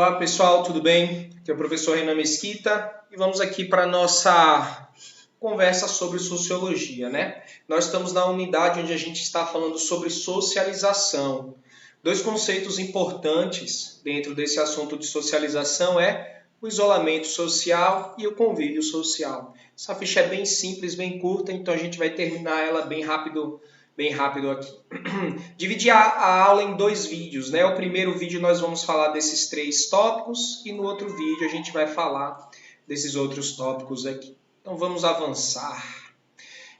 Olá pessoal, tudo bem? Aqui é o professor Renan Mesquita e vamos aqui para a nossa conversa sobre sociologia, né? Nós estamos na unidade onde a gente está falando sobre socialização. Dois conceitos importantes dentro desse assunto de socialização é o isolamento social e o convívio social. Essa ficha é bem simples, bem curta, então a gente vai terminar ela bem rápido aqui. Dividi a aula em dois vídeos, né? O primeiro vídeo nós vamos falar desses três tópicos e no outro vídeo a gente vai falar desses outros tópicos aqui. Então vamos avançar.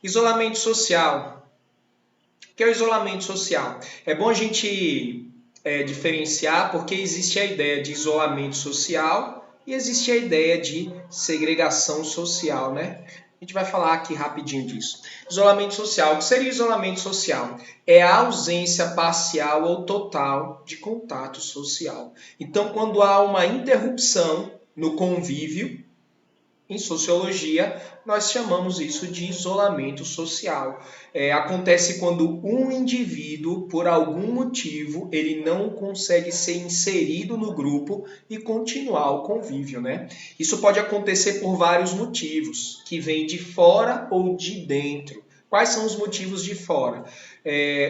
Isolamento social. O que é o isolamento social? É bom a gente diferenciar porque existe a ideia de isolamento social e existe a ideia de segregação social, né? A gente vai falar aqui rapidinho disso. Isolamento social. O que seria isolamento social? É a ausência parcial ou total de contato social. Então, quando há uma interrupção no convívio, em sociologia, nós chamamos isso de isolamento social. Acontece quando um indivíduo, por algum motivo, ele não consegue ser inserido no grupo e continuar o convívio, né? Isso pode acontecer por vários motivos, que vêm de fora ou de dentro. Quais são os motivos de fora?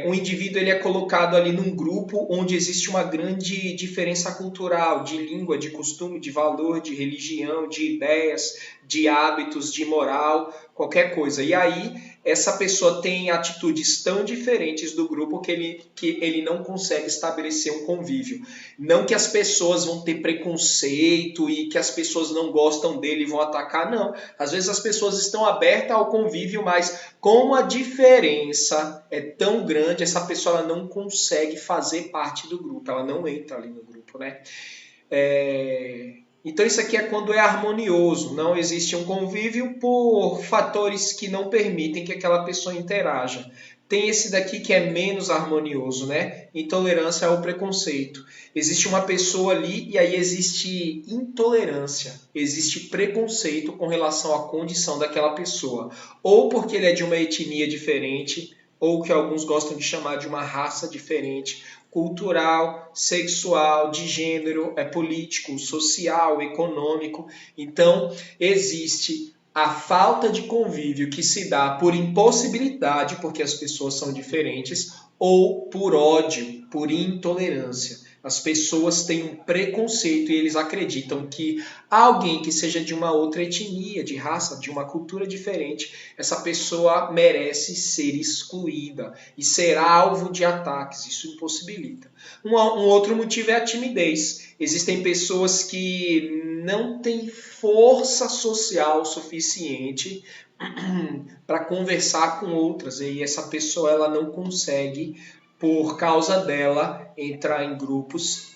Um indivíduo ele é colocado ali num grupo onde existe uma grande diferença cultural, de língua, de costume, de valor, de religião, de ideias, de hábitos, de moral, qualquer coisa. E aí essa pessoa tem atitudes tão diferentes do grupo que ele não consegue estabelecer um convívio. Não que as pessoas vão ter preconceito e que as pessoas não gostam dele e vão atacar, não. Às vezes as pessoas estão abertas ao convívio, mas como a diferença é tão grande, essa pessoa ela não consegue fazer parte do grupo, ela não entra ali no grupo, né? Então isso aqui é quando é harmonioso, não existe um convívio por fatores que não permitem que aquela pessoa interaja. Tem esse daqui que é menos harmonioso, né? Intolerância ao preconceito. Existe uma pessoa ali e aí existe intolerância, existe preconceito com relação à condição daquela pessoa. Ou porque ele é de uma etnia diferente, ou que alguns gostam de chamar de uma raça diferente, cultural, sexual, de gênero, político, social, econômico. Então, existe a falta de convívio que se dá por impossibilidade, porque as pessoas são diferentes, ou por ódio, por intolerância. As pessoas têm um preconceito e eles acreditam que alguém que seja de uma outra etnia, de raça, de uma cultura diferente, essa pessoa merece ser excluída e ser alvo de ataques. Isso impossibilita. Um outro motivo é a timidez. Existem pessoas que não têm força social suficiente para conversar com outras e essa pessoa ela não consegue, por causa dela, entrar em grupos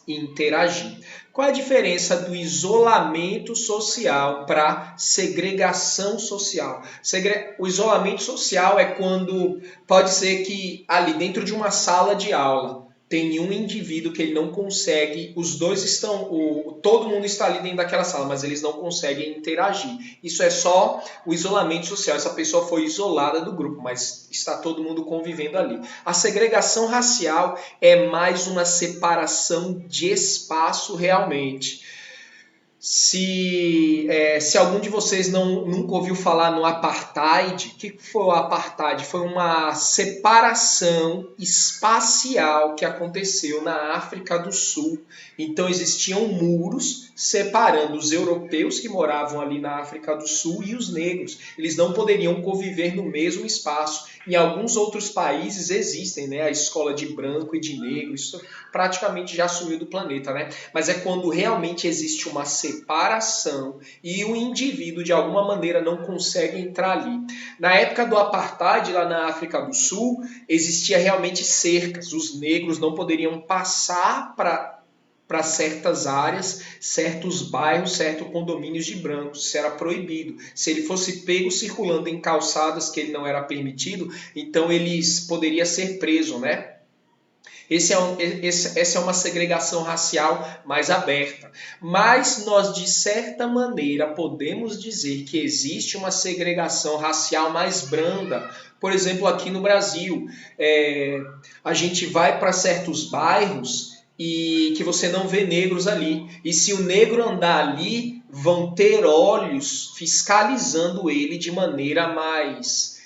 e interagir. Qual é a diferença do isolamento social para segregação social? O isolamento social é quando pode ser que ali dentro de uma sala de aula tem um indivíduo que ele não consegue, os dois estão, todo mundo está ali dentro daquela sala, mas eles não conseguem interagir. Isso é só o isolamento social, essa pessoa foi isolada do grupo, mas está todo mundo convivendo ali. A segregação racial é mais uma separação de espaço realmente. Se algum de vocês nunca ouviu falar no apartheid, o que foi o apartheid? Foi uma separação espacial que aconteceu na África do Sul. Então existiam muros separando os europeus que moravam ali na África do Sul e os negros. Eles não poderiam conviver no mesmo espaço. Em alguns outros países existem, né, a escola de branco e de negro, isso praticamente já sumiu do planeta, né? Mas é quando realmente existe uma separação e o indivíduo de alguma maneira não consegue entrar ali. Na época do apartheid lá na África do Sul, existia realmente cercas, os negros não poderiam passar para certas áreas, certos bairros, certos condomínios de brancos. Isso era proibido. Se ele fosse pego circulando em calçadas que ele não era permitido, então ele poderia ser preso, né? Essa é uma segregação racial mais aberta. Mas nós, de certa maneira, podemos dizer que existe uma segregação racial mais branda. Por exemplo, aqui no Brasil, a gente vai para certos bairros e que você não vê negros ali. E se o negro andar ali, vão ter olhos fiscalizando ele de maneira mais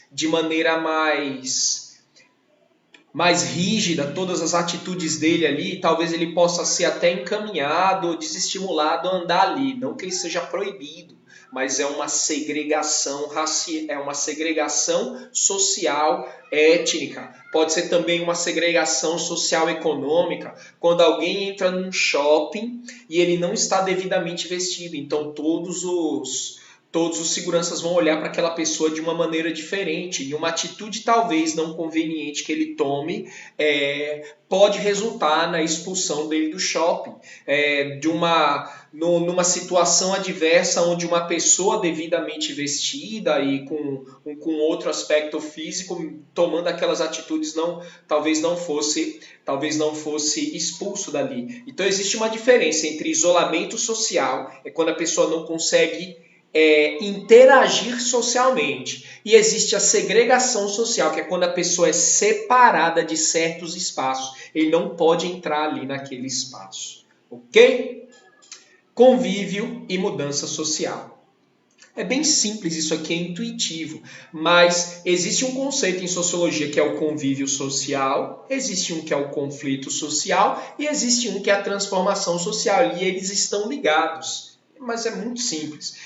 rígida, todas as atitudes dele ali, talvez ele possa ser até encaminhado ou desestimulado a andar ali. Não que ele seja proibido, mas é uma segregação racial, é uma segregação social étnica. Pode ser também uma segregação social econômica, quando alguém entra num shopping e ele não está devidamente vestido. Então todos os seguranças vão olhar para aquela pessoa de uma maneira diferente. E uma atitude talvez não conveniente que ele tome pode resultar na expulsão dele do shopping. Numa situação adversa onde uma pessoa devidamente vestida e com outro aspecto físico tomando aquelas atitudes talvez não fosse expulso dali. Então existe uma diferença entre isolamento social, é quando a pessoa não consegue interagir socialmente. E existe a segregação social, que é quando a pessoa é separada de certos espaços. Ele não pode entrar ali naquele espaço. Ok? Convívio e mudança social. É bem simples, isso aqui é intuitivo, mas existe um conceito em sociologia que é o convívio social, existe um que é o conflito social e existe um que é a transformação social, e eles estão ligados. Mas é muito simples.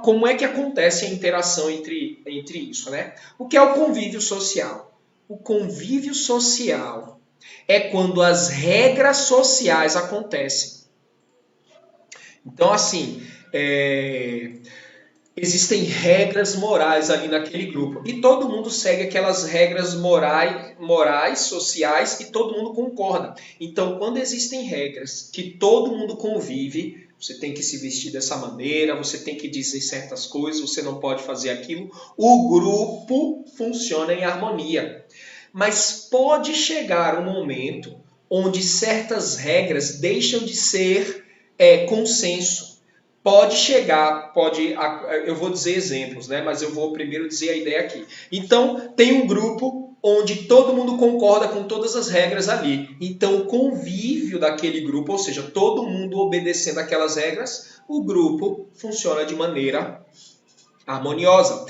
Como é que acontece a interação entre isso, né? O que é o convívio social? O convívio social é quando as regras sociais acontecem. Então, assim, existem regras morais ali naquele grupo. E todo mundo segue aquelas regras morais, sociais, e todo mundo concorda. Então, quando existem regras que todo mundo convive, você tem que se vestir dessa maneira, você tem que dizer certas coisas, você não pode fazer aquilo, o grupo funciona em harmonia. Mas pode chegar um momento onde certas regras deixam de ser consenso. Eu vou dizer exemplos, né? Mas eu vou primeiro dizer a ideia aqui. Então, tem um grupo onde todo mundo concorda com todas as regras ali. Então, o convívio daquele grupo, ou seja, todo mundo obedecendo aquelas regras, o grupo funciona de maneira harmoniosa.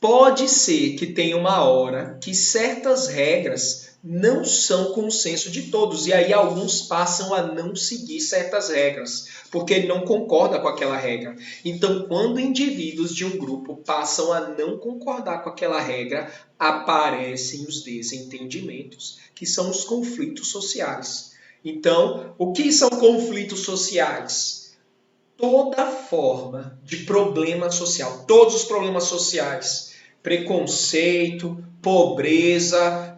Pode ser que tenha uma hora que certas regras não são consenso de todos, e aí alguns passam a não seguir certas regras, porque ele não concorda com aquela regra. Então, quando indivíduos de um grupo passam a não concordar com aquela regra, aparecem os desentendimentos, que são os conflitos sociais. Então, o que são conflitos sociais? Toda forma de problema social, todos os problemas sociais, preconceito, pobreza,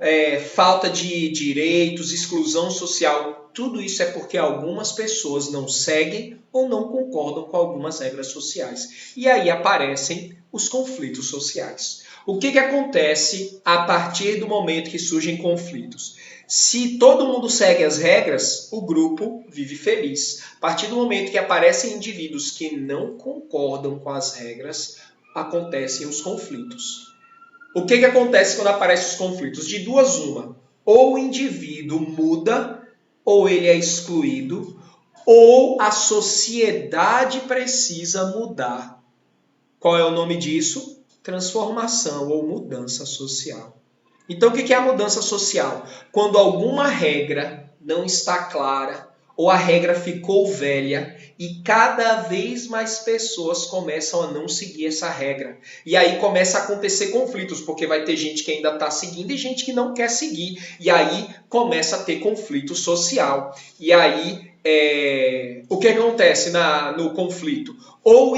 falta de direitos, exclusão social, tudo isso é porque algumas pessoas não seguem ou não concordam com algumas regras sociais. E aí aparecem os conflitos sociais. O que acontece a partir do momento que surgem conflitos? Se todo mundo segue as regras, o grupo vive feliz. A partir do momento que aparecem indivíduos que não concordam com as regras, acontecem os conflitos. O que acontece quando aparecem os conflitos? De duas uma. Ou o indivíduo muda, ou ele é excluído, ou a sociedade precisa mudar. Qual é o nome disso? Transformação ou mudança social. Então, o que é a mudança social? Quando alguma regra não está clara, ou a regra ficou velha, e cada vez mais pessoas começam a não seguir essa regra. E aí começa a acontecer conflitos, porque vai ter gente que ainda está seguindo e gente que não quer seguir. E aí começa a ter conflito social. E aí, o que acontece no conflito? Ou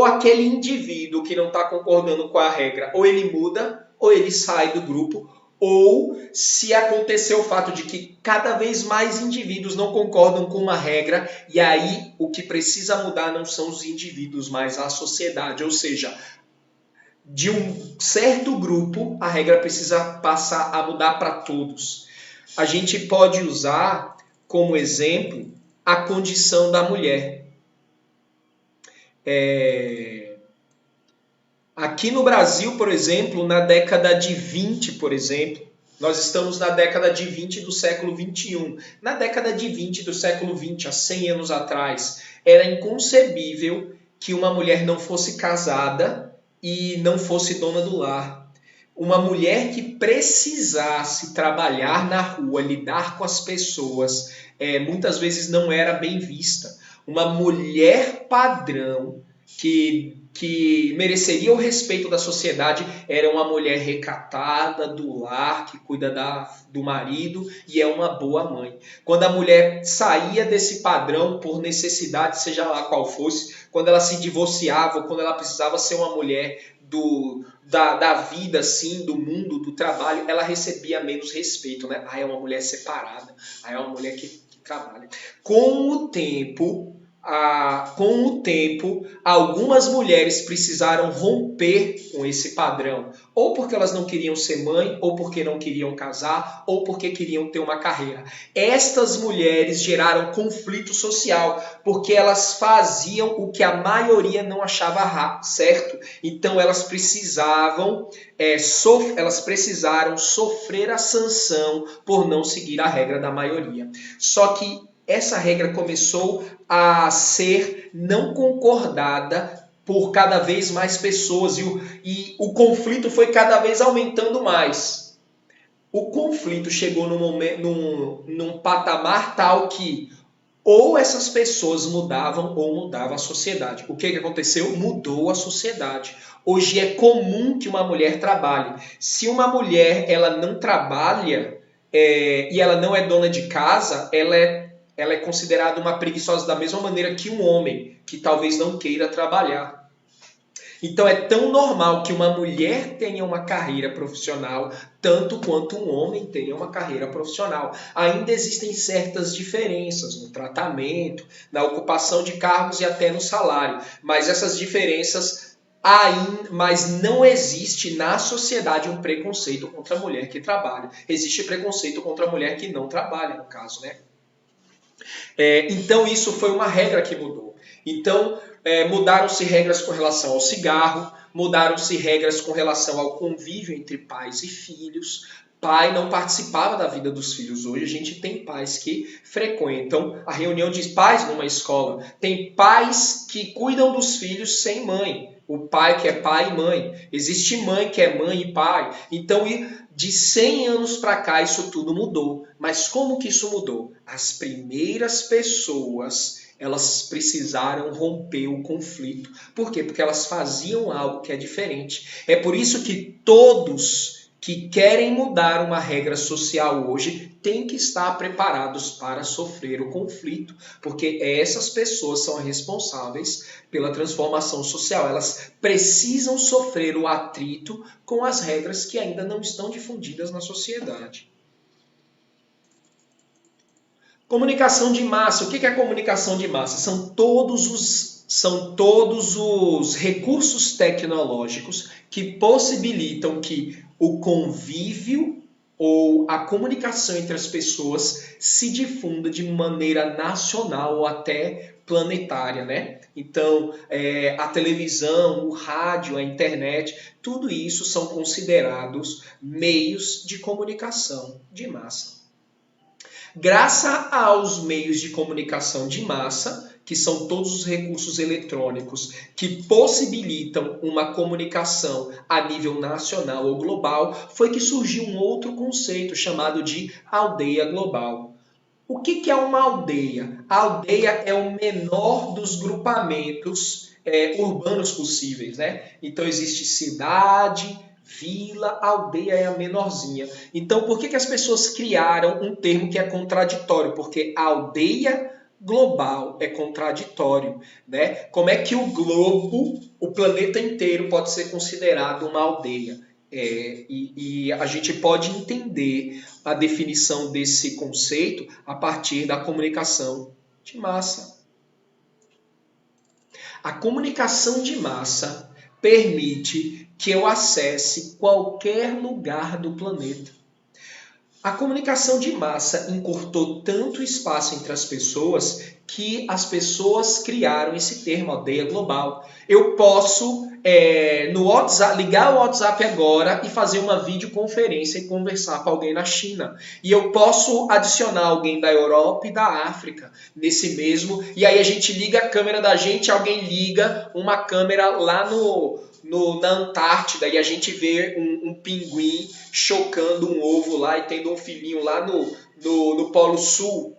aquele indivíduo que não está concordando com a regra, ou ele muda, ou ele sai do grupo, ou se acontecer o fato de que cada vez mais indivíduos não concordam com uma regra, e aí o que precisa mudar não são os indivíduos, mas a sociedade. Ou seja, de um certo grupo, a regra precisa passar a mudar para todos. A gente pode usar como exemplo a condição da mulher. Aqui no Brasil, por exemplo, na década de 20, por exemplo, Nós estamos na década de 20 do século 21. Na década de 20 do século 20, há 100 anos atrás, era inconcebível que uma mulher não fosse casada e não fosse dona do lar. Uma mulher que precisasse trabalhar na rua, lidar com as pessoas, muitas vezes não era bem vista. Uma mulher padrão que mereceria o respeito da sociedade era uma mulher recatada, do lar, que cuida do marido e é uma boa mãe. Quando a mulher saía desse padrão por necessidade, seja lá qual fosse, quando ela se divorciava, quando ela precisava ser uma mulher da vida, assim, do mundo, do trabalho, ela recebia menos respeito, né? Ah, é uma mulher separada, ah, é uma mulher que trabalha. Com o tempo, algumas mulheres precisaram romper com esse padrão, ou porque elas não queriam ser mãe, ou porque não queriam casar, ou porque queriam ter uma carreira. Estas mulheres geraram conflito social, porque elas faziam o que a maioria não achava certo. Então elas precisaram sofrer a sanção por não seguir a regra da maioria. Só que essa regra começou a ser não concordada por cada vez mais pessoas e o conflito foi cada vez aumentando mais. O conflito chegou num patamar tal que ou essas pessoas mudavam ou mudava a sociedade. O que aconteceu? Mudou a sociedade. Hoje é comum que uma mulher trabalhe. Se uma mulher ela não trabalha e ela não é dona de casa, ela é considerada uma preguiçosa da mesma maneira que um homem que talvez não queira trabalhar. Então é tão normal que uma mulher tenha uma carreira profissional tanto quanto um homem tenha uma carreira profissional. Ainda existem certas diferenças no tratamento, na ocupação de cargos e até no salário, mas essas diferenças mas não existe na sociedade um preconceito contra a mulher que trabalha. Existe preconceito contra a mulher que não trabalha, no caso, né? Então isso foi uma regra que mudou. Então mudaram-se regras com relação ao cigarro, mudaram-se regras com relação ao convívio entre pais e filhos. Pai não participava da vida dos filhos. Hoje a gente tem pais que frequentam a reunião de pais numa escola. Tem pais que cuidam dos filhos sem mãe. O pai que é pai e mãe. Existe mãe que é mãe e pai. Então, de 100 anos para cá, isso tudo mudou. Mas como que isso mudou? As primeiras pessoas, elas precisaram romper o conflito. Por quê? Porque elas faziam algo que é diferente. É por isso que todos que querem mudar uma regra social hoje têm que estar preparados para sofrer o conflito, porque essas pessoas são responsáveis pela transformação social. Elas precisam sofrer o atrito com as regras que ainda não estão difundidas na sociedade. Comunicação de massa. O que é a comunicação de massa? São todos os recursos tecnológicos que possibilitam que o convívio ou a comunicação entre as pessoas se difunda de maneira nacional ou até planetária, né? Então, a televisão, o rádio, a internet, tudo isso são considerados meios de comunicação de massa. Graças aos meios de comunicação de massa, que são todos os recursos eletrônicos que possibilitam uma comunicação a nível nacional ou global, foi que surgiu um outro conceito chamado de aldeia global. O que é uma aldeia? A aldeia é o menor dos grupamentos urbanos possíveis, né? Então existe cidade, vila, aldeia é a menorzinha. Então, por que as pessoas criaram um termo que é contraditório? Porque a aldeia global é contraditório, né? Como é que o globo, o planeta inteiro, pode ser considerado uma aldeia? E a gente pode entender a definição desse conceito a partir da comunicação de massa. A comunicação de massa permite que eu acesse qualquer lugar do planeta. A comunicação de massa encurtou tanto espaço entre as pessoas que as pessoas criaram esse termo, aldeia global. Eu posso no WhatsApp, ligar o WhatsApp agora e fazer uma videoconferência e conversar com alguém na China. E eu posso adicionar alguém da Europa e da África nesse mesmo. E aí a gente liga a câmera da gente, alguém liga uma câmera lá na Antártida e a gente vê um pinguim chocando um ovo lá e tendo um filhinho lá no Polo Sul.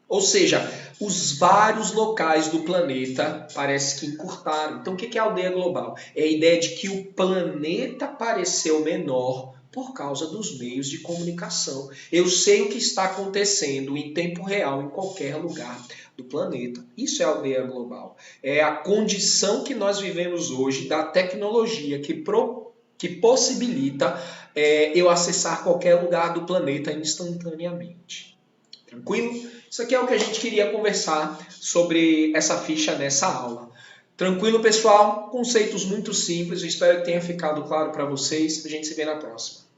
Ou seja, os vários locais do planeta parece que encurtaram. Então, o que é a aldeia global? É a ideia de que o planeta pareceu menor por causa dos meios de comunicação. Eu sei o que está acontecendo em tempo real em qualquer lugar do planeta. Isso é a aldeia global. É a condição que nós vivemos hoje da tecnologia que possibilita eu acessar qualquer lugar do planeta instantaneamente. Tranquilo? Isso aqui é o que a gente queria conversar sobre essa ficha nessa aula. Tranquilo, pessoal? Conceitos muito simples. Eu espero que tenha ficado claro para vocês. A gente se vê na próxima.